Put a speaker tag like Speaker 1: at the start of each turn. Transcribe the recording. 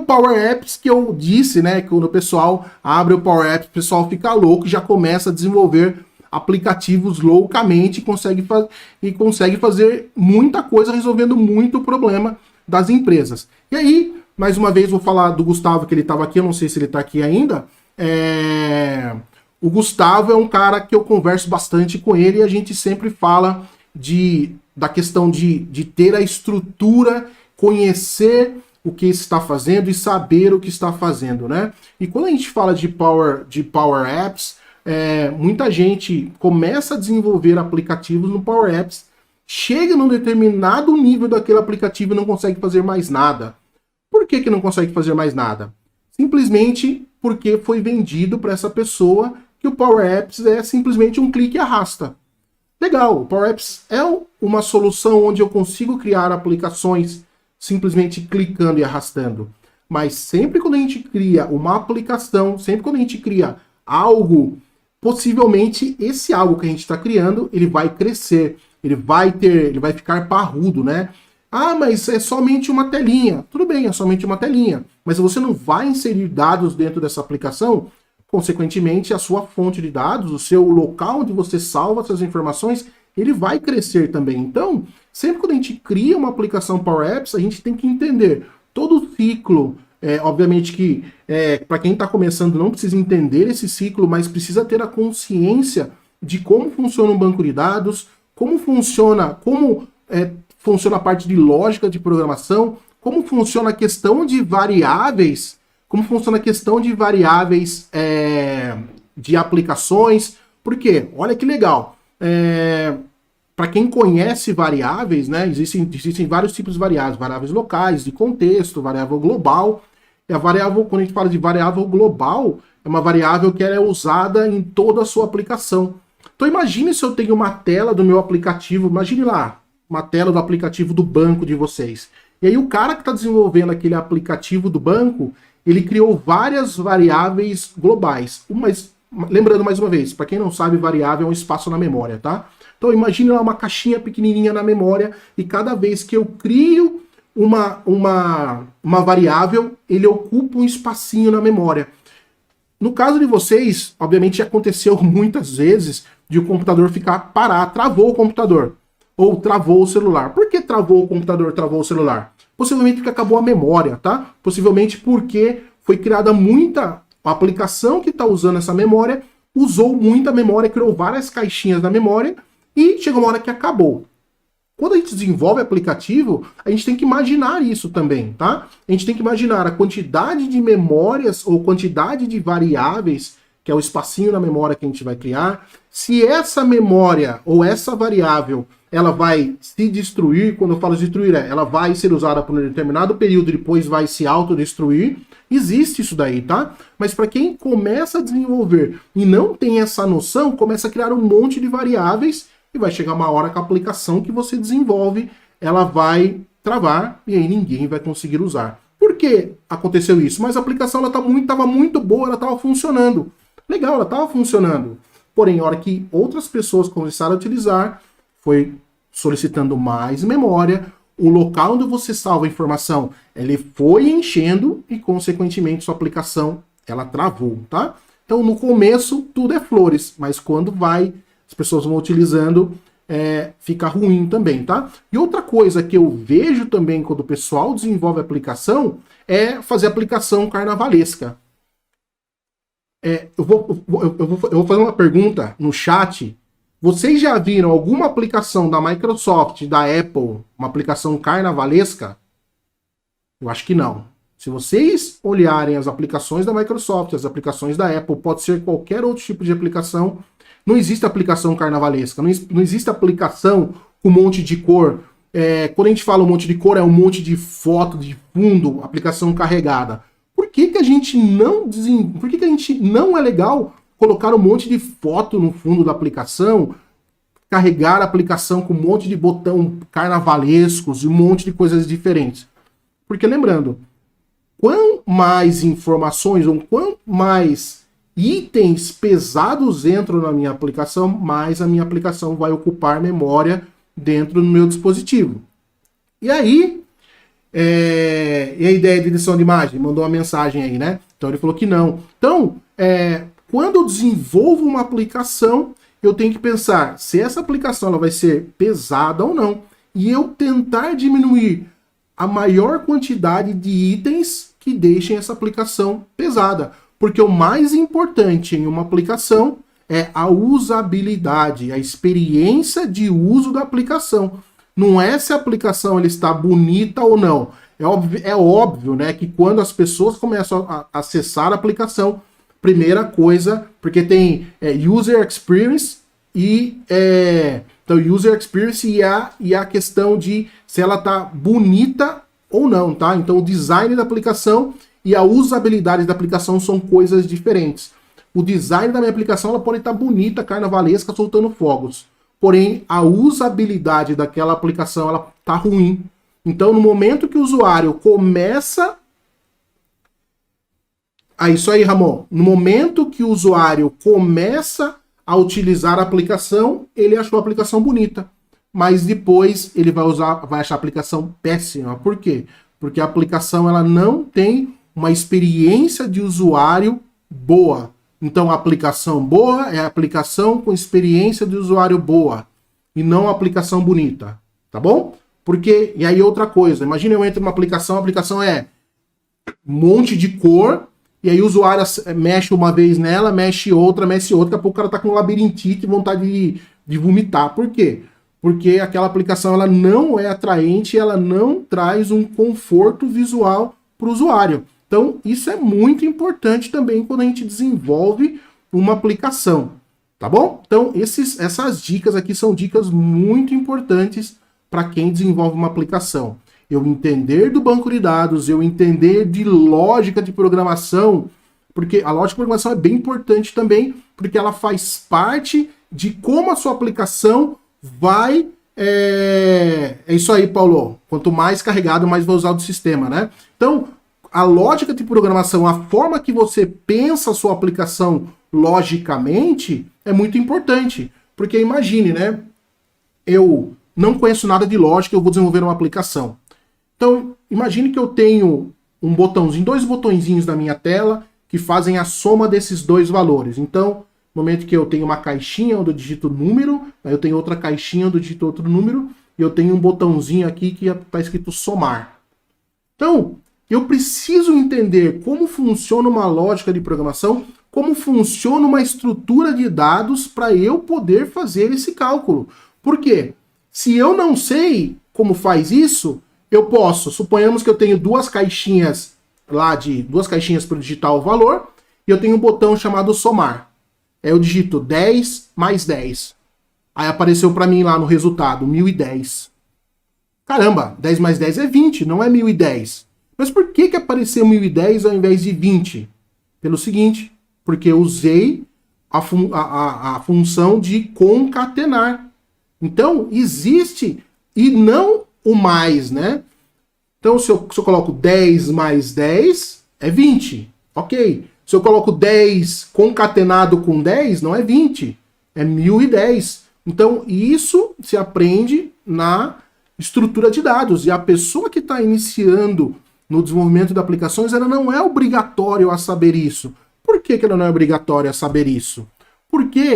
Speaker 1: Power Apps que eu disse, né? Que quando o pessoal abre o Power Apps, o pessoal fica louco e já começa a desenvolver aplicativos loucamente e consegue fazer muita coisa resolvendo muito problema das empresas. E aí, mais uma vez, vou falar do Gustavo, que ele estava aqui, eu não sei se ele está aqui ainda. O Gustavo é um cara que eu converso bastante com ele e a gente sempre fala da questão de ter a estrutura, conhecer o que está fazendo e saber o que está fazendo, né? E quando a gente fala de Power Apps, muita gente começa a desenvolver aplicativos no Power Apps, chega num determinado nível daquele aplicativo e não consegue fazer mais nada. Por que não consegue fazer mais nada? Simplesmente porque foi vendido para essa pessoa que o Power Apps é simplesmente um clique e arrasta. Legal, o Power Apps é uma solução onde eu consigo criar aplicações simplesmente clicando e arrastando. Mas sempre quando a gente cria uma aplicação, sempre quando a gente cria algo, possivelmente esse algo que a gente está criando, ele vai crescer, ele vai ficar parrudo, né? Ah, mas é somente uma telinha. Tudo bem, é somente uma telinha. Mas você não vai inserir dados dentro dessa aplicação, consequentemente, a sua fonte de dados, o seu local onde você salva essas informações, ele vai crescer também. Então, sempre quando a gente cria uma aplicação Power Apps, a gente tem que entender todo o ciclo. Obviamente que para quem está começando não precisa entender esse ciclo, mas precisa ter a consciência de como funciona um banco de dados, como funciona a parte de lógica de programação, como funciona a questão de variáveis, de aplicações. Por quê? Olha que legal. Para quem conhece variáveis, né, existem vários tipos de variáveis. Variáveis locais, de contexto, variável global. E a variável, quando a gente fala de variável global, é uma variável que é usada em toda a sua aplicação. Então imagine se eu tenho uma tela do meu aplicativo, imagine lá, uma tela do aplicativo do banco de vocês. E aí o cara que está desenvolvendo aquele aplicativo do banco, ele criou várias variáveis globais. Mas, lembrando mais uma vez, para quem não sabe, variável é um espaço na memória, tá? Então imagine lá uma caixinha pequenininha na memória e cada vez que eu crio uma variável, ele ocupa um espacinho na memória. No caso de vocês, obviamente já aconteceu muitas vezes de o computador travou o computador. Ou travou o celular. Por que travou o computador, travou o celular? Possivelmente porque acabou a memória, tá? Possivelmente porque foi criada a aplicação que está usando essa memória, usou muita memória, criou várias caixinhas na memória e chegou uma hora que acabou. Quando a gente desenvolve aplicativo, a gente tem que imaginar isso também, tá? A gente tem que imaginar a quantidade de memórias ou quantidade de variáveis, que é o espacinho na memória que a gente vai criar. Se essa memória ou essa variável ela vai se destruir, quando eu falo destruir, ela vai ser usada por um determinado período e depois vai se autodestruir. Existe isso daí, tá? Mas para quem começa a desenvolver e não tem essa noção, começa a criar um monte de variáveis e vai chegar uma hora que a aplicação que você desenvolve, ela vai travar e aí ninguém vai conseguir usar. Por que aconteceu isso? Mas a aplicação estava muito boa, ela estava funcionando. Legal, ela estava funcionando. Porém, a hora que outras pessoas começaram a utilizar, foi solicitando mais memória, o local onde você salva a informação, ele foi enchendo e, consequentemente, sua aplicação, ela travou, tá? Então, no começo, tudo é flores, mas quando as pessoas vão utilizando, fica ruim também, tá? E outra coisa que eu vejo também quando o pessoal desenvolve aplicação é fazer aplicação carnavalesca. Eu vou fazer uma pergunta no chat. Vocês já viram alguma aplicação da Microsoft, da Apple, uma aplicação carnavalesca? Eu acho que não. Se vocês olharem as aplicações da Microsoft, as aplicações da Apple, pode ser qualquer outro tipo de aplicação, não existe aplicação carnavalesca, não existe aplicação com um monte de cor. Quando a gente fala um monte de cor, é um monte de foto, de fundo, aplicação carregada. Por que a gente não é legal colocar um monte de foto no fundo da aplicação, carregar a aplicação com um monte de botão carnavalescos e um monte de coisas diferentes? Porque lembrando, quanto mais informações ou quanto mais itens pesados entram na minha aplicação, mais a minha aplicação vai ocupar memória dentro do meu dispositivo. E aí, E a ideia de edição de imagem? Mandou uma mensagem aí, né? Então ele falou que não. Então, quando eu desenvolvo uma aplicação, eu tenho que pensar se essa aplicação ela vai ser pesada ou não. E eu tentar diminuir a maior quantidade de itens que deixem essa aplicação pesada. Porque o mais importante em uma aplicação é a usabilidade, a experiência de uso da aplicação. Não é se a aplicação ela está bonita ou não. É óbvio, né, que quando as pessoas começam a acessar a aplicação, primeira coisa, porque tem user experience então user experience e a questão de se ela tá bonita ou não, tá? Então o design da aplicação e a usabilidade da aplicação são coisas diferentes. O design da minha aplicação ela pode estar bonita, carnavalesca, soltando fogos. Porém, a usabilidade daquela aplicação ela tá ruim. Então, no momento que o usuário começa... isso aí, Ramon. No momento que o usuário começa a utilizar a aplicação, ele achou a aplicação bonita. Mas depois ele vai achar a aplicação péssima. Por quê? Porque a aplicação ela não tem uma experiência de usuário boa. Então, a aplicação boa é a aplicação com experiência de usuário boa. E não a aplicação bonita. Tá bom? Porque, e aí outra coisa. Imagina eu entro numa aplicação, a aplicação é um monte de cor... E aí o usuário mexe uma vez nela, mexe outra, daqui a pouco o cara tá com labirintite e vontade de vomitar. Por quê? Porque aquela aplicação ela não é atraente, ela não traz um conforto visual para o usuário. Então isso é muito importante também quando a gente desenvolve uma aplicação, tá bom? Então essas dicas aqui são dicas muito importantes para quem desenvolve uma aplicação. Eu entender do banco de dados, eu entender de lógica de programação, porque a lógica de programação é bem importante também, porque ela faz parte de como a sua aplicação vai... É isso aí, Paulo. Quanto mais carregado, mais vai usar do sistema, né? Então, a lógica de programação, a forma que você pensa a sua aplicação logicamente, é muito importante. Porque imagine, né? Eu não conheço nada de lógica, eu vou desenvolver uma aplicação. Então, imagine que eu tenho um botãozinho, dois botõezinhos na minha tela que fazem a soma desses dois valores. Então, no momento que eu tenho uma caixinha onde eu digito número, aí eu tenho outra caixinha onde eu digito outro número, e eu tenho um botãozinho aqui que está escrito somar. Então, eu preciso entender como funciona uma lógica de programação, como funciona uma estrutura de dados para eu poder fazer esse cálculo. Por quê? Se eu não sei como faz isso... Eu posso, suponhamos que eu tenho duas caixinhas para digitar o valor, e eu tenho um botão chamado somar. Aí eu digito 10 mais 10. Aí apareceu para mim lá no resultado, 1010. Caramba, 10 mais 10 é 20, não é 1010. Mas por que apareceu 1010 ao invés de 20? Pelo seguinte, porque eu usei a função de concatenar. Então, existe, e não o mais, né? Então, se eu coloco 10 mais 10, é 20. Ok. Se eu coloco 10 concatenado com 10, não é 20. É 1010. Então, isso se aprende na estrutura de dados. E a pessoa que está iniciando no desenvolvimento de aplicações, ela não é obrigatória a saber isso. Por que ela não é obrigatória a saber isso? Porque